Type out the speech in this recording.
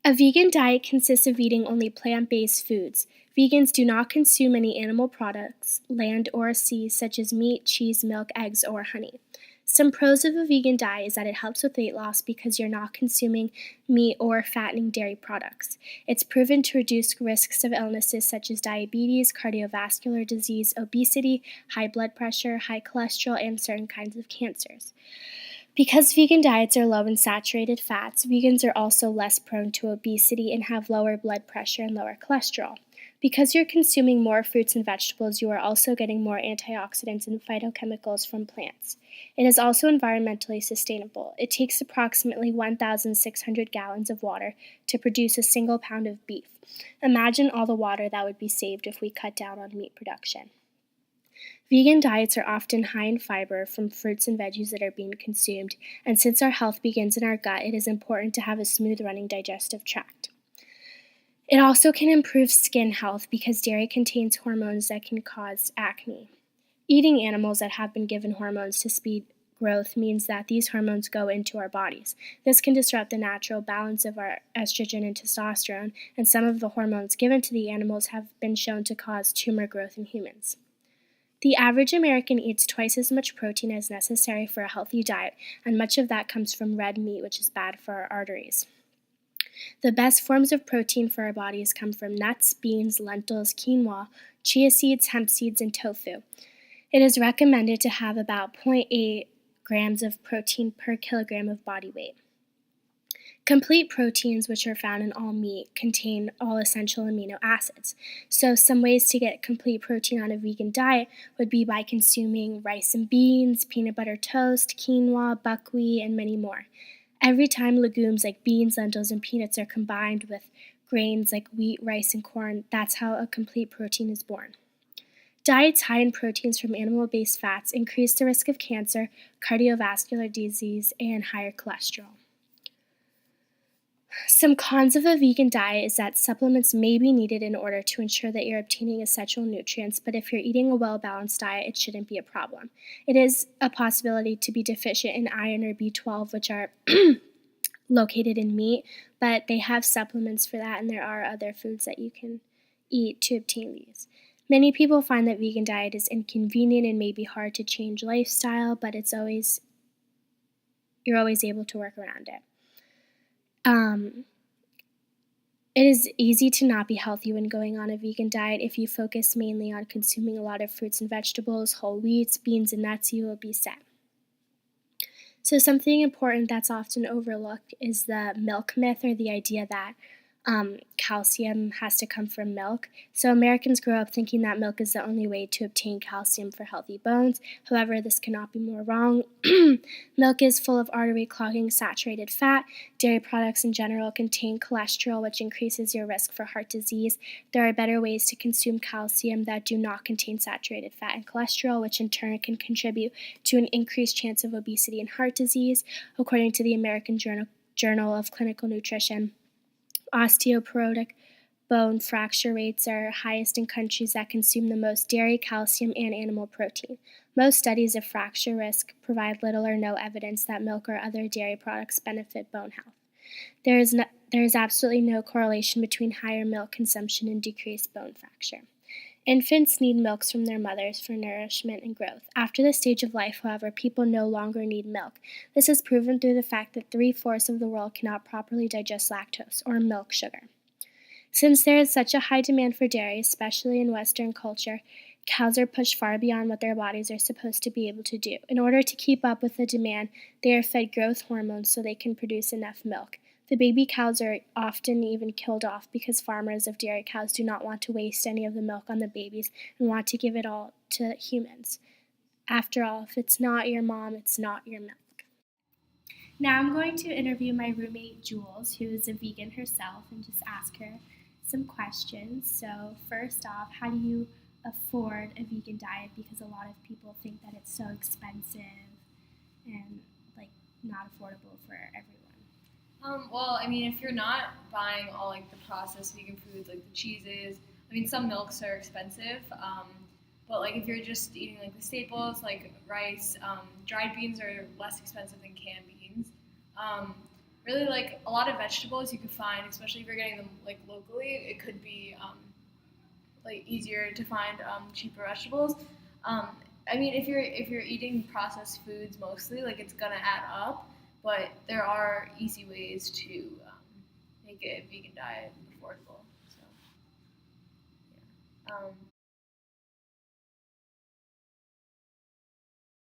A vegan diet consists of eating only plant-based foods. Vegans do not consume any animal products, land or sea, such as meat, cheese, milk, eggs, or honey. Some pros of a vegan diet is that it helps with weight loss because you're not consuming meat or fattening dairy products. It's proven to reduce risks of illnesses such as diabetes, cardiovascular disease, obesity, high blood pressure, high cholesterol, and certain kinds of cancers. Because vegan diets are low in saturated fats, vegans are also less prone to obesity and have lower blood pressure and lower cholesterol. Because you're consuming more fruits and vegetables, you are also getting more antioxidants and phytochemicals from plants. It is also environmentally sustainable. It takes approximately 1,600 gallons of water to produce a single pound of beef. Imagine all the water that would be saved if we cut down on meat production. Vegan diets are often high in fiber from fruits and veggies that are being consumed, and since our health begins in our gut, it is important to have a smooth running digestive tract. It also can improve skin health because dairy contains hormones that can cause acne. Eating animals that have been given hormones to speed growth means that these hormones go into our bodies. This can disrupt the natural balance of our estrogen and testosterone, and some of the hormones given to the animals have been shown to cause tumor growth in humans. The average American eats twice as much protein as necessary for a healthy diet, and much of that comes from red meat, which is bad for our arteries. The best forms of protein for our bodies come from nuts, beans, lentils, quinoa, chia seeds, hemp seeds, and tofu. It is recommended to have about 0.8 grams of protein per kilogram of body weight. Complete proteins, which are found in all meat, contain all essential amino acids. So some ways to get complete protein on a vegan diet would be by consuming rice and beans, peanut butter toast, quinoa, buckwheat, and many more. Every time legumes like beans, lentils, and peanuts are combined with grains like wheat, rice, and corn, that's how a complete protein is born. Diets high in proteins from animal-based fats increase the risk of cancer, cardiovascular disease, and higher cholesterol. Some cons of a vegan diet is that supplements may be needed in order to ensure that you're obtaining essential nutrients, but if you're eating a well-balanced diet, it shouldn't be a problem. It is a possibility to be deficient in iron or B12, which are located in meat, but they have supplements for that, and there are other foods that you can eat to obtain these. Many people find that vegan diet is inconvenient and may be hard to change lifestyle, but you're always able to work around it. It is easy to not be healthy when going on a vegan diet. If you focus mainly on consuming a lot of fruits and vegetables, whole wheats, beans, and nuts, you will be set. So something important that's often overlooked is the milk myth, or the idea that calcium has to come from milk. So Americans grow up thinking that milk is the only way to obtain calcium for healthy bones. However, this cannot be more wrong. Milk is full of artery-clogging saturated fat. Dairy products in general contain cholesterol, which increases your risk for heart disease. There are better ways to consume calcium that do not contain saturated fat and cholesterol, which in turn can contribute to an increased chance of obesity and heart disease, according to the American Journal of Clinical Nutrition. Osteoporotic bone fracture rates are highest in countries that consume the most dairy, calcium, and animal protein. Most studies of fracture risk provide little or no evidence that milk or other dairy products benefit bone health. There is absolutely no correlation between higher milk consumption and decreased bone fracture. Infants need milks from their mothers for nourishment and growth. After this stage of life, however, people no longer need milk. This is proven through the fact that 3/4 of the world cannot properly digest lactose, or milk sugar. Since there is such a high demand for dairy, especially in Western culture, cows are pushed far beyond what their bodies are supposed to be able to do. In order to keep up with the demand, they are fed growth hormones so they can produce enough milk. The baby cows are often even killed off because farmers of dairy cows do not want to waste any of the milk on the babies and want to give it all to humans. After all, if it's not your mom, it's not your milk. Now I'm going to interview my roommate Jules, who is a vegan herself, and just ask her some questions. So first off, how do you afford a vegan diet? Because a lot of people think that it's so expensive and not affordable for everyone. Well, I mean, if you're not buying all the processed vegan foods, like the cheeses, I mean, some milks are expensive, but if you're just eating the staples like rice, dried beans are less expensive than canned beans. really like a lot of vegetables you could find, especially if you're getting them like locally. It could be like easier to find cheaper vegetables. Um, I mean, if you're eating processed foods mostly, like it's gonna add up. But there are easy ways to make a vegan diet affordable. So yeah.